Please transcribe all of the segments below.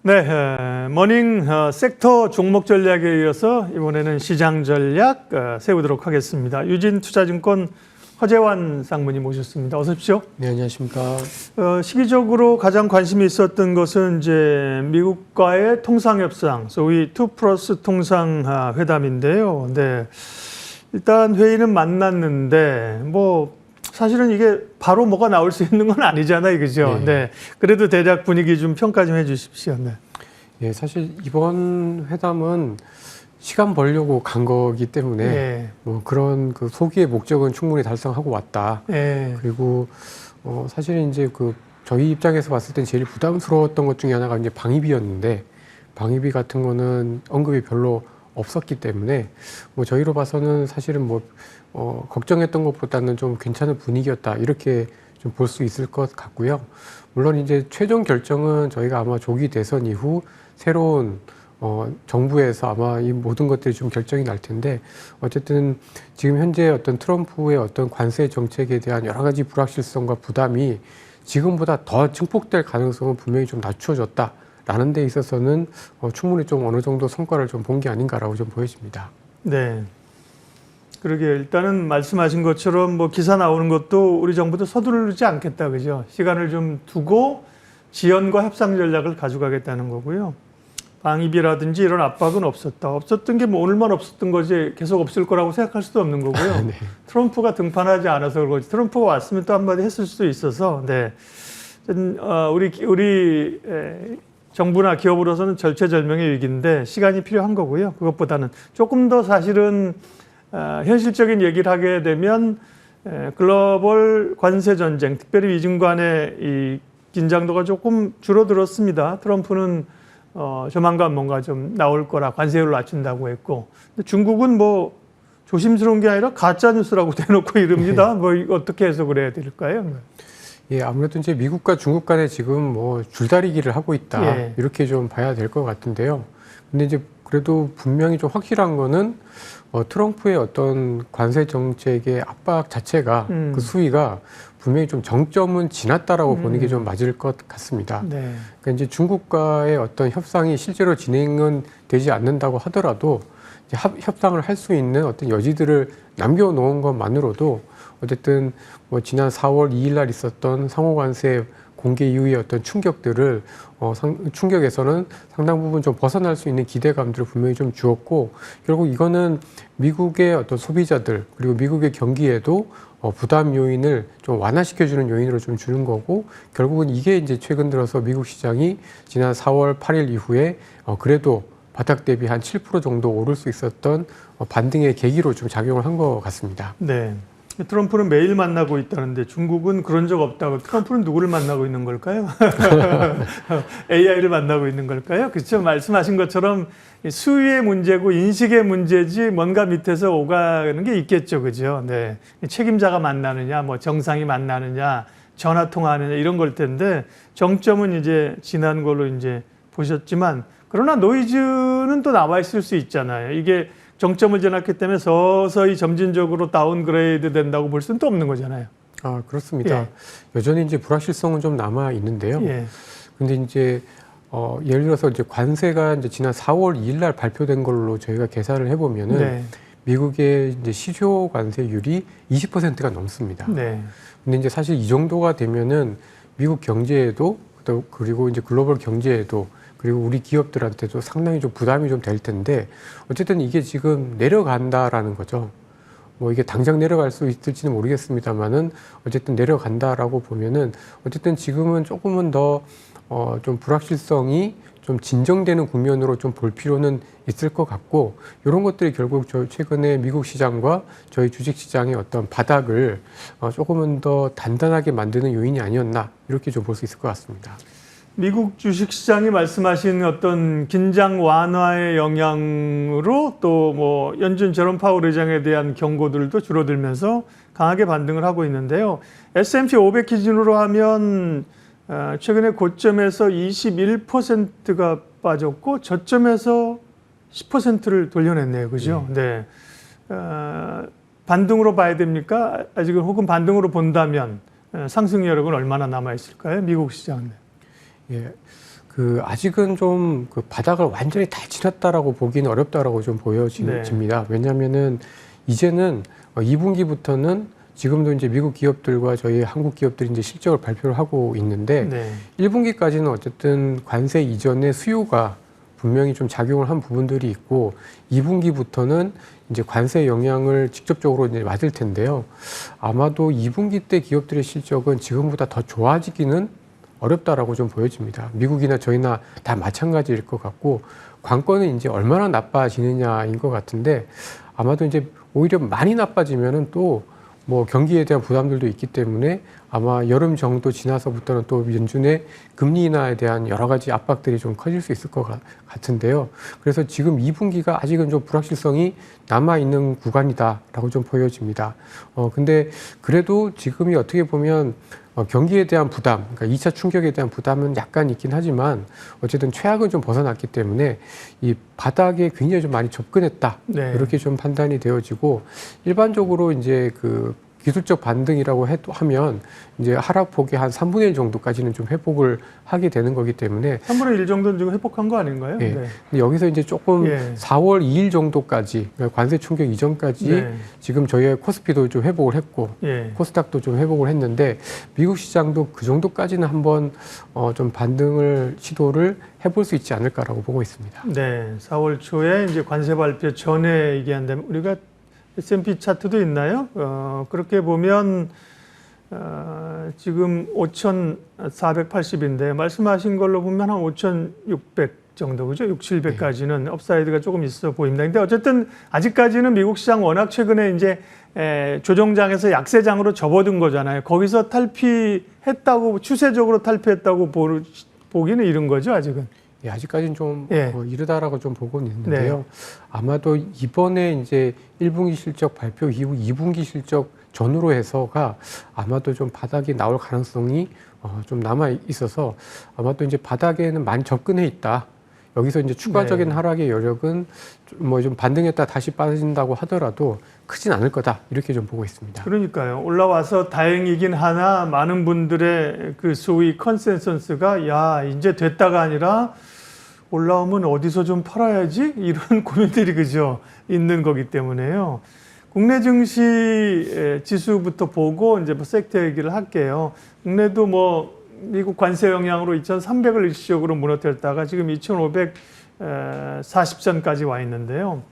네, 머닝 섹터 종목 전략에 이어서 이번에는 시장 전략 세우도록 하겠습니다. 유진투자증권 허재환 쌍문님 모셨습니다. 어서 오십시오. 네, 안녕하십니까. 시기적으로 가장 관심이 있었던 것은 이제 미국과의 통상협상, 소위 2플러스 통상회담인데요. 네, 일단 회의는 만났는데 사실은 이게 바로 뭐가 나올 수 있는 건 아니잖아요, 그죠? 네. 네. 그래도 대략 분위기 좀 평가 좀 해주십시오. 네. 예, 사실 이번 회담은 시간 벌려고 간 거기 때문에 네. 그런 그 소기의 목적은 충분히 달성하고 왔다. 네. 그리고 사실 이제 저희 입장에서 봤을 땐 제일 부담스러웠던 것 중에 하나가 이제 방위비였는데 방위비 같은 거는 언급이 별로 없었기 때문에 저희로 봐서는 사실은 걱정했던 것보다는 좀 괜찮은 분위기였다 이렇게 좀 볼 수 있을 것 같고요. 물론 이제 최종 결정은 저희가 아마 조기 대선 이후 새로운 정부에서 아마 이 모든 것들이 좀 결정이 날 텐데 어쨌든 지금 현재 어떤 트럼프의 어떤 관세 정책에 대한 여러 가지 불확실성과 부담이 지금보다 더 증폭될 가능성은 분명히 좀 낮춰졌다라는 데 있어서는 충분히 좀 어느 정도 성과를 좀 본 게 아닌가라고 좀 보여집니다. 네. 그러게 일단은 말씀하신 것처럼 기사 나오는 것도 우리 정부도 서두르지 않겠다, 그죠? 시간을 좀 두고 지연과 협상 전략을 가져가겠다는 거고요. 방위비라든지 이런 압박은 없었다. 없었던 게 오늘만 없었던 거지 계속 없을 거라고 생각할 수도 없는 거고요. 네. 트럼프가 등판하지 않아서 그러지. 트럼프가 왔으면 또 한마디 했을 수도 있어서, 네. 우리 정부나 기업으로서는 절체절명의 위기인데 시간이 필요한 거고요. 그것보다는 조금 더 사실은 현실적인 얘기를 하게 되면 글로벌 관세 전쟁, 특별히 미중 간의 이 긴장도가 조금 줄어들었습니다. 트럼프는 조만간 뭔가 좀 나올 거라 관세율을 낮춘다고 했고, 근데 중국은 조심스러운 게 아니라 가짜 뉴스라고 대놓고 이릅니다. 어떻게 해석을 해야 될까요? 예, 아무래도 이제 미국과 중국 간에 지금 줄다리기를 하고 있다. 예. 이렇게 좀 봐야 될 것 같은데요. 근데 이제 그래도 분명히 좀 확실한 거는 트럼프의 어떤 관세 정책의 압박 자체가 그 수위가 분명히 좀 정점은 지났다라고 보는 게 좀 맞을 것 같습니다. 네. 그러니까 이제 중국과의 어떤 협상이 실제로 진행은 되지 않는다고 하더라도 이제 협상을 할 수 있는 어떤 여지들을 남겨놓은 것만으로도 어쨌든 지난 4월 2일 날 있었던 상호관세 공개 이후의 어떤 충격들을 충격에서는 상당 부분 좀 벗어날 수 있는 기대감들을 분명히 좀 주었고, 결국 이거는 미국의 어떤 소비자들 그리고 미국의 경기에도 부담 요인을 좀 완화시켜주는 요인으로 좀 주는 거고, 결국은 이게 이제 최근 들어서 미국 시장이 지난 4월 8일 이후에 그래도 바닥 대비 한 7% 정도 오를 수 있었던 반등의 계기로 좀 작용을 한 것 같습니다. 네. 트럼프는 매일 만나고 있다는데 중국은 그런 적 없다고. 트럼프는 누구를 만나고 있는 걸까요? AI를 만나고 있는 걸까요? 그렇죠. 말씀하신 것처럼 수위의 문제고 인식의 문제지 뭔가 밑에서 오가는 게 있겠죠. 그죠? 네. 책임자가 만나느냐, 정상이 만나느냐, 전화 통화하느냐 이런 걸 텐데 정점은 이제 지난 걸로 이제 보셨지만, 그러나 노이즈는 또 나와 있을 수 있잖아요. 이게 정점을 지났기 때문에 서서히 점진적으로 다운그레이드 된다고 볼 수는 또 없는 거잖아요. 아, 그렇습니다. 예. 여전히 이제 불확실성은 좀 남아 있는데요. 예. 근데 이제 예를 들어서 이제 관세가 이제 지난 4월 2일 날 발표된 걸로 저희가 계산을 해보면은 네. 미국의 이제 시조 관세율이 20%가 넘습니다. 네. 근데 이제 사실 이 정도가 되면은 미국 경제에도 또 그리고 이제 글로벌 경제에도 그리고 우리 기업들한테도 상당히 좀 부담이 좀 될 텐데, 어쨌든 이게 지금 내려간다라는 거죠. 이게 당장 내려갈 수 있을지는 모르겠습니다만은 어쨌든 내려간다라고 보면은 어쨌든 지금은 조금은 더 좀 불확실성이 좀 진정되는 국면으로 좀 볼 필요는 있을 것 같고, 이런 것들이 결국 최근에 미국 시장과 저희 주식 시장의 어떤 바닥을 조금은 더 단단하게 만드는 요인이 아니었나 이렇게 좀 볼 수 있을 것 같습니다. 미국 주식시장이 말씀하신 어떤 긴장 완화의 영향으로 또 연준 제롬 파월 의장에 대한 경고들도 줄어들면서 강하게 반등을 하고 있는데요. S&P 500 기준으로 하면 최근에 고점에서 21%가 빠졌고 저점에서 10%를 돌려냈네요. 그죠? 네. 반등으로 봐야 됩니까? 아직은 혹은 반등으로 본다면 상승 여력은 얼마나 남아 있을까요? 미국 시장은. 예. 아직은 좀 그 바닥을 완전히 다 지났다라고 보기는 어렵다라고 좀 보여집니다. 왜냐하면은 이제는 2분기부터는 지금도 이제 미국 기업들과 저희 한국 기업들이 이제 실적을 발표를 하고 있는데 1분기까지는 어쨌든 관세 이전의 수요가 분명히 좀 작용을 한 부분들이 있고 2분기부터는 이제 관세 영향을 직접적으로 이제 맞을 텐데요. 아마도 2분기 때 기업들의 실적은 지금보다 더 좋아지기는 어렵다라고 좀 보여집니다. 미국이나 저희나 다 마찬가지일 것 같고 관건은 이제 얼마나 나빠지느냐인 것 같은데 아마도 이제 오히려 많이 나빠지면은 또 뭐 경기에 대한 부담들도 있기 때문에 아마 여름 정도 지나서부터는 또 연준의 금리 인하에 대한 여러 가지 압박들이 좀 커질 수 있을 것 같은데요. 그래서 지금 2분기가 아직은 좀 불확실성이 남아있는 구간이다라고 좀 보여집니다. 근데 그래도 지금이 어떻게 보면 경기에 대한 부담, 그러니까 2차 충격에 대한 부담은 약간 있긴 하지만 어쨌든 최악은 좀 벗어났기 때문에 이 바닥에 굉장히 좀 많이 접근했다. 이렇게 좀 판단이 되어지고 일반적으로 이제 그 기술적 반등이라고 하면 이제 하락폭의 한 3분의 1 정도까지는 좀 회복을 하게 되는 거기 때문에 3분의 1 정도는 지금 회복한 거 아닌가요? 네. 근데 여기서 이제 조금 4월 2일 정도까지 그러니까 관세 충격 이전까지 지금 저희의 코스피도 좀 회복을 했고 코스닥도 좀 회복을 했는데 미국 시장도 그 정도까지는 한번 좀 반등을 시도를 해볼 수 있지 않을까라고 보고 있습니다. 네, 4월 초에 이제 관세 발표 전에 얘기한다면 우리가 S&P 차트도 있나요? 그렇게 보면 지금 5,480인데 말씀하신 걸로 보면 한 5,600 정도, 그죠? 6,700까지는 업사이드가 조금 있어 보입니다. 근데 어쨌든 아직까지는 미국 시장 워낙 최근에 이제 조정장에서 약세장으로 접어든 거잖아요. 거기서 탈피했다고, 추세적으로 탈피했다고 보기는 이른 거죠, 아직은. 예, 아직까지는 좀 이르다라고 좀 보고는 있는데요. 아마도 이번에 이제 1분기 실적 발표 이후 2분기 실적 전후로 해서가 아마도 좀 바닥이 나올 가능성이 좀 남아 있어서 아마도 이제 바닥에는 많이 접근해 있다. 여기서 이제 추가적인 하락의 여력은 뭐 좀 반등했다 다시 빠진다고 하더라도 크진 않을 거다. 이렇게 좀 보고 있습니다. 그러니까요. 올라와서 다행이긴 하나 많은 분들의 그 소위 컨센서스가 야, 이제 됐다가 아니라 올라오면 어디서 좀 팔아야지? 이런 고민들이 그죠? 있는 거기 때문에요. 국내 증시 지수부터 보고 이제 뭐 섹터 얘기를 할게요. 국내도 뭐 미국 관세 영향으로 2,300을 일시적으로 무너뜨렸다가 지금 2,540선까지 와 있는데요.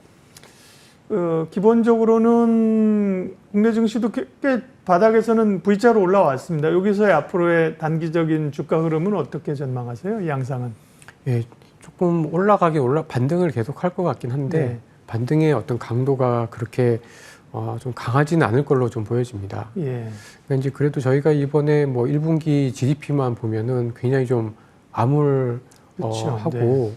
기본적으로는 국내 증시도 꽤 바닥에서는 V자로 올라왔습니다. 여기서의 앞으로의 단기적인 주가 흐름은 어떻게 전망하세요? 양상은? 예, 조금 반등을 계속 할 것 같긴 한데 반등의 어떤 강도가 그렇게 좀 강하지는 않을 걸로 좀 보여집니다. 그러니까 이제 그래도 저희가 이번에 뭐 1분기 GDP만 보면은 굉장히 좀 암울하고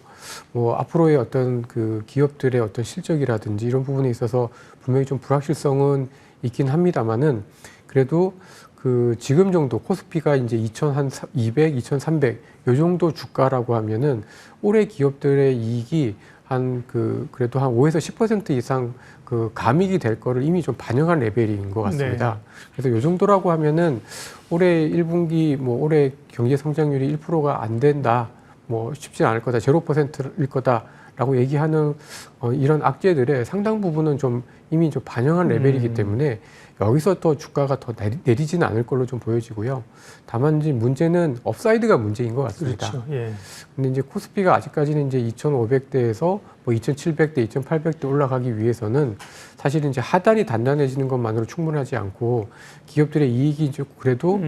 뭐 앞으로의 어떤 그 기업들의 어떤 실적이라든지 이런 부분에 있어서 분명히 좀 불확실성은 있긴 합니다만은 그래도 그 지금 정도 코스피가 이제 2,200, 2,300 요 정도 주가라고 하면은 올해 기업들의 이익이 그래도 한 5에서 10% 이상 그 감익이 될 거를 이미 좀 반영한 레벨인 것 같습니다. 그래서 요 정도라고 하면은 올해 1분기 뭐 올해 경제 성장률이 1%가 안 된다. 뭐 쉽지 않을 거다. 0%일 거다라고 얘기하는 이런 악재들의 상당 부분은 좀 이미 좀 반영한 레벨이기 때문에 여기서 또 주가가 더 내리지는 않을 걸로 좀 보여지고요. 다만 이제 문제는 업사이드가 문제인 것 같습니다. 그렇죠. 근데 이제 코스피가 아직까지는 이제 2,500대에서 뭐 2,700대, 2,800대 올라가기 위해서는 사실은 이제 하단이 단단해지는 것만으로 충분하지 않고 기업들의 이익이 좀 그래도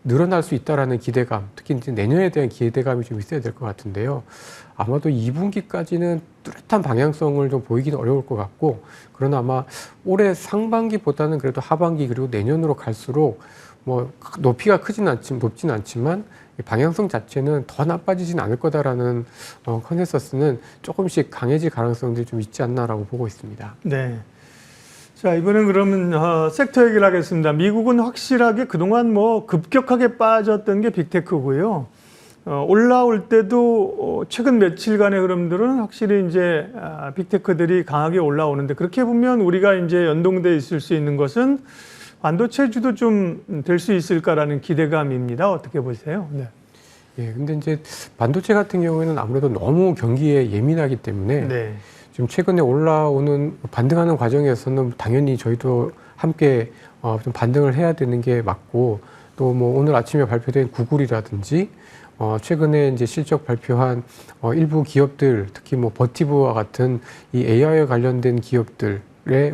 늘어날 수 있다라는 기대감, 특히 이제 내년에 대한 기대감이 좀 있어야 될 것 같은데요. 아마도 2분기까지는 뚜렷한 방향성을 좀 보이기는 어려울 것 같고, 그러나 아마 올해 상반기보다는 그래도 하반기 그리고 내년으로 갈수록 뭐 높이가 높진 않지만 방향성 자체는 더 나빠지진 않을 거다라는 컨센서스는 조금씩 강해질 가능성들이 좀 있지 않나라고 보고 있습니다. 네. 자, 이번엔 그러면 섹터 얘기를 하겠습니다. 미국은 확실하게 그동안 뭐 급격하게 빠졌던 게 빅테크고요. 올라올 때도 최근 며칠간의 흐름들은 확실히 이제 빅테크들이 강하게 올라오는데, 그렇게 보면 우리가 이제 연동돼 있을 수 있는 것은 반도체주도 좀 될 수 있을까라는 기대감입니다. 어떻게 보세요? 네. 예, 근데 이제 반도체 같은 경우에는 아무래도 너무 경기에 예민하기 때문에 네. 지금 최근에 올라오는 반등하는 과정에서는 당연히 저희도 함께 좀 반등을 해야 되는 게 맞고 또 뭐 오늘 아침에 발표된 구글이라든지 최근에 이제 실적 발표한 일부 기업들 특히 뭐 버티브와 같은 이 AI와 관련된 기업들의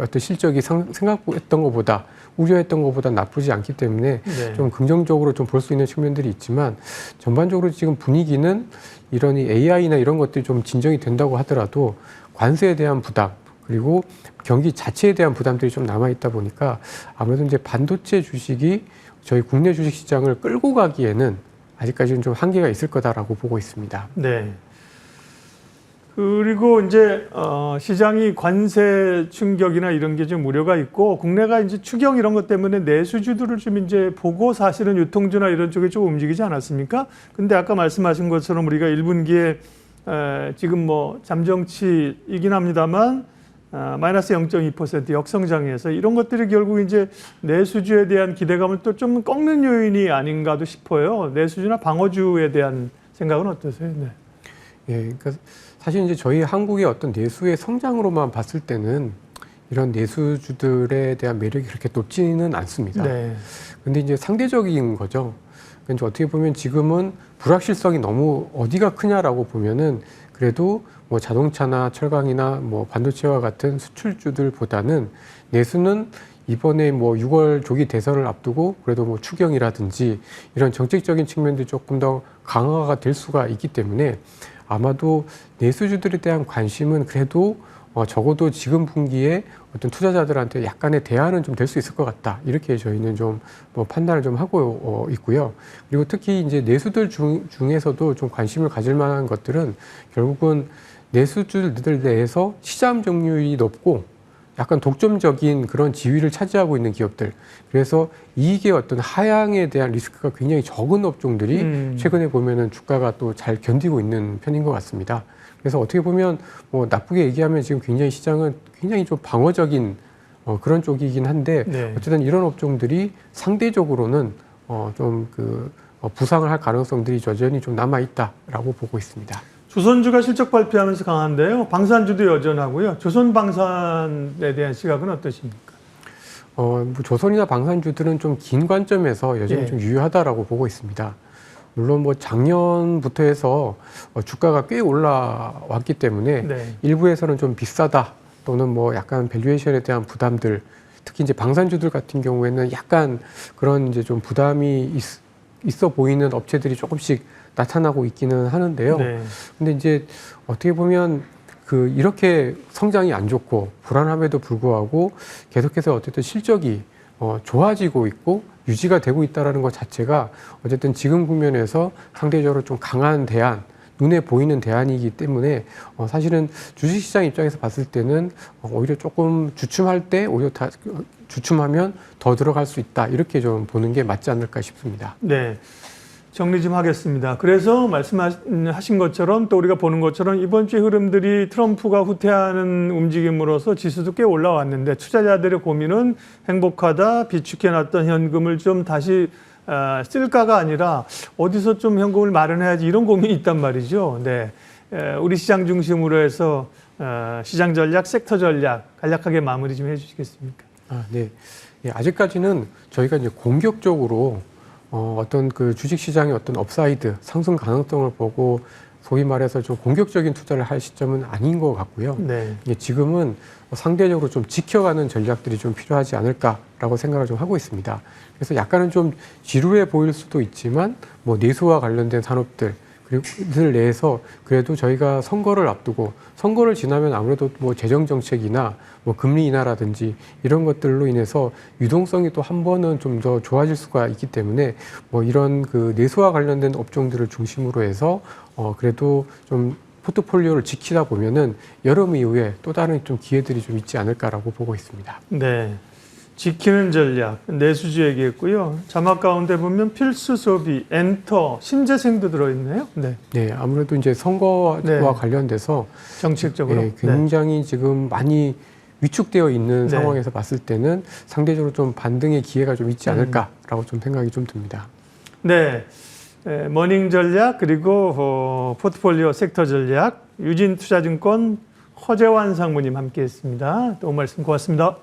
어떤 실적이 생각했던 것보다 우려했던 것보다 나쁘지 않기 때문에 네. 좀 긍정적으로 좀 볼 수 있는 측면들이 있지만 전반적으로 지금 분위기는 이런 이 AI나 이런 것들이 좀 진정이 된다고 하더라도 관세에 대한 부담 그리고 경기 자체에 대한 부담들이 좀 남아 있다 보니까 아무래도 이제 반도체 주식이 저희 국내 주식 시장을 끌고 가기에는 아직까지는 좀 한계가 있을 거다라고 보고 있습니다. 네. 그리고 이제 시장이 관세 충격이나 이런 게 좀 우려가 있고 국내가 이제 추경 이런 것 때문에 내수주들을 좀 이제 보고 사실은 유통주나 이런 쪽에 좀 움직이지 않았습니까? 근데 아까 말씀하신 것처럼 우리가 1분기에 지금 뭐 잠정치이긴 합니다만 마이너스 0.2% 역성장에서 이런 것들이 결국 이제 내수주에 대한 기대감을 또 좀 꺾는 요인이 아닌가도 싶어요. 내수주나 방어주에 대한 생각은 어떠세요? 네. 예, 그러니까 사실 이제 저희 한국의 어떤 내수의 성장으로만 봤을 때는 이런 내수주들에 대한 매력이 그렇게 높지는 않습니다. 네. 근데 이제 상대적인 거죠. 그러니까 어떻게 보면 지금은 불확실성이 너무 어디가 크냐라고 보면은 그래도 뭐 자동차나 철강이나 뭐 반도체와 같은 수출주들보다는 내수는 이번에 뭐 6월 조기 대선을 앞두고 그래도 뭐 추경이라든지 이런 정책적인 측면들이 조금 더 강화가 될 수가 있기 때문에 아마도 내수주들에 대한 관심은 그래도 적어도 지금 분기에 어떤 투자자들한테 약간의 대안은 좀 될 수 있을 것 같다. 이렇게 저희는 좀 뭐 판단을 좀 하고 있고요. 그리고 특히 이제 내수들 중에서도 좀 관심을 가질 만한 것들은 결국은 내수주들 내에서 시장 점유율이 높고 약간 독점적인 그런 지위를 차지하고 있는 기업들. 그래서 이익의 어떤 하향에 대한 리스크가 굉장히 적은 업종들이 최근에 보면은 주가가 또 잘 견디고 있는 편인 것 같습니다. 그래서 어떻게 보면 뭐 나쁘게 얘기하면 지금 굉장히 시장은 굉장히 좀 방어적인 그런 쪽이긴 한데 네. 어쨌든 이런 업종들이 상대적으로는 좀 부상을 할 가능성들이 여전히 좀 남아 있다라고 보고 있습니다. 조선주가 실적 발표하면서 강한데요. 방산주도 여전하고요. 조선방산에 대한 시각은 어떠십니까? 뭐 조선이나 방산주들은 좀 긴 관점에서 여전히 예. 좀 유효하다라고 보고 있습니다. 물론 뭐 작년부터 해서 주가가 꽤 올라왔기 때문에 네. 일부에서는 좀 비싸다 또는 뭐 약간 밸류에이션에 대한 부담들 특히 이제 방산주들 같은 경우에는 약간 그런 이제 좀 부담이 있어 보이는 업체들이 조금씩 나타나고 있기는 하는데요. 네. 근데 이제 어떻게 보면 이렇게 성장이 안 좋고 불안함에도 불구하고 계속해서 어쨌든 실적이 좋아지고 있고 유지가 되고 있다라는 것 자체가 어쨌든 지금 국면에서 상대적으로 좀 강한 대안, 눈에 보이는 대안이기 때문에 사실은 주식시장 입장에서 봤을 때는 오히려 조금 주춤할 때 오히려 주춤하면 더 들어갈 수 있다 이렇게 좀 보는 게 맞지 않을까 싶습니다. 네. 정리 좀 하겠습니다. 그래서 말씀하신 것처럼 또 우리가 보는 것처럼 이번 주의 흐름들이 트럼프가 후퇴하는 움직임으로써 지수도 꽤 올라왔는데 투자자들의 고민은 행복하다, 비축해놨던 현금을 좀 다시 쓸까가 아니라 어디서 좀 현금을 마련해야지 이런 고민이 있단 말이죠. 네. 우리 시장 중심으로 해서 시장 전략, 섹터 전략 간략하게 마무리 좀 해주시겠습니까? 네. 예, 아직까지는 저희가 이제 공격적으로 어떤 주식 시장의 어떤 업사이드, 상승 가능성을 보고 소위 말해서 좀 공격적인 투자를 할 시점은 아닌 것 같고요. 네. 지금은 상대적으로 좀 지켜가는 전략들이 좀 필요하지 않을까라고 생각을 좀 하고 있습니다. 그래서 약간은 좀 지루해 보일 수도 있지만 뭐 내수와 관련된 산업들 그리고 이들 내에서 그래도 저희가 선거를 앞두고 선거를 지나면 아무래도 뭐 재정 정책이나 뭐 금리 인하라든지 이런 것들로 인해서 유동성이 또 한 번은 좀 더 좋아질 수가 있기 때문에 뭐 이런 내수와 관련된 업종들을 중심으로 해서 그래도 좀 포트폴리오를 지키다 보면은 여름 이후에 또 다른 좀 기회들이 좀 있지 않을까라고 보고 있습니다. 네. 지키는 전략, 내수주 얘기했고요. 자막 가운데 보면 필수 소비, 엔터, 신재생도 들어있네요. 네. 네, 아무래도 이제 선거와 네. 관련돼서 정책적으로. 네, 굉장히 지금 많이 위축되어 있는 네. 상황에서 봤을 때는 상대적으로 좀 반등의 기회가 좀 있지 않을까라고 좀 생각이 좀 듭니다. 네. 머닝 전략 그리고 포트폴리오 섹터 전략 유진투자증권 허재환 상무님 함께했습니다. 도움 말씀 고맙습니다.